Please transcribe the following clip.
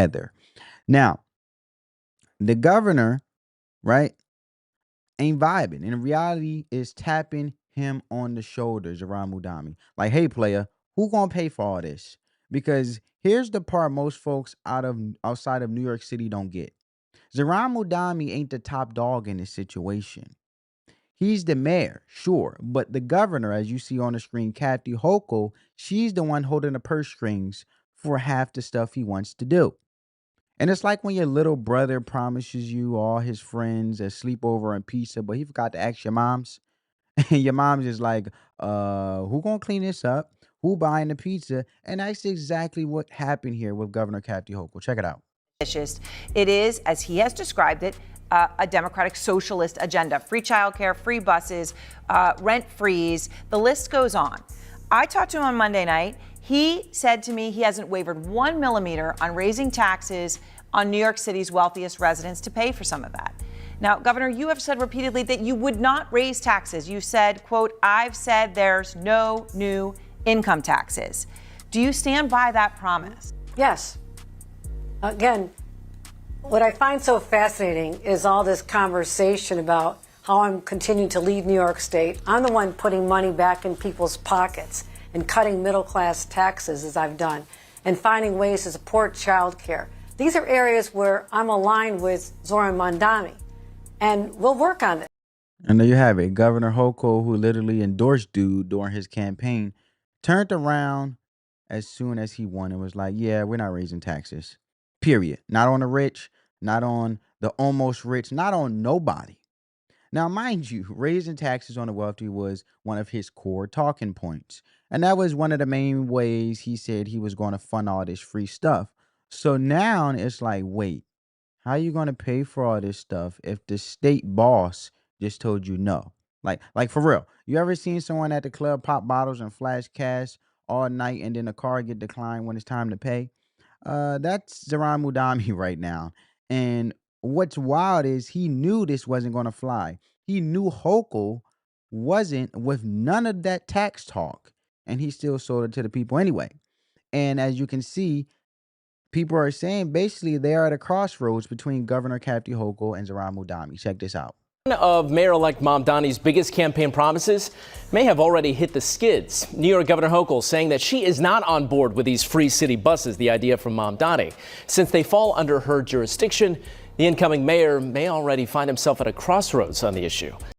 together. Now, the governor, right, ain't vibing. And in reality, is tapping him on the shoulder, Zohran Mamdani. Like, hey, player, who gonna pay for all this? Because here's the part most folks outside of New York City don't get. Zohran Mamdani ain't the top dog in this situation. He's the mayor, sure, but the governor, as you see on the screen, Kathy Hochul, she's the one holding the purse strings for half the stuff he wants to do. And it's like when your little brother promises you all his friends a sleepover and pizza, but he forgot to ask your moms. And your mom's just like, who gonna clean this up? Who buying the pizza? And that's exactly what happened here with Governor Kathy Hochul. Check it out. It is, as he has described it, a Democratic socialist agenda. Free childcare, free buses, rent freeze. The list goes on. I talked to him on Monday night. He said to me he hasn't wavered 1 millimeter on raising taxes on New York City's wealthiest residents to pay for some of that. Now, Governor, you have said repeatedly that you would not raise taxes. You said, quote, I've said there's no new income taxes. Do you stand by that promise? Yes. Again, what I find so fascinating is all this conversation about how I'm continuing to lead New York State. I'm the one putting money back in people's pockets and cutting middle-class taxes, as I've done, and finding ways to support child care. These are areas where I'm aligned with Zohran Mamdani, and we'll work on it. And there you have it. Governor Hochul, who literally endorsed dude during his campaign, turned around as soon as he won and was like, yeah, we're not raising taxes. Period. Not on the rich, not on the almost rich, not on nobody. Now, mind you, raising taxes on the wealthy was one of his core talking points. And that was one of the main ways he said he was going to fund all this free stuff. So now it's like, wait, how are you going to pay for all this stuff if the state boss just told you no? Like for real, you ever seen someone at the club pop bottles and flash cash all night and then the car get declined when it's time to pay? That's Zohran Mamdani right now. And what's wild is he knew this wasn't going to fly. He knew Hochul wasn't with none of that tax talk, and he still sold it to the people anyway. And as you can see, people are saying basically they are at a crossroads between Governor Kathy Hochul and Zohran Mamdani. Check this out. One of Mayor-elect Mamdani's biggest campaign promises may have already hit the skids. New York Governor Hochul saying that she is not on board with these free city buses, the idea from Mamdani. Since they fall under her jurisdiction, the incoming mayor may already find himself at a crossroads on the issue.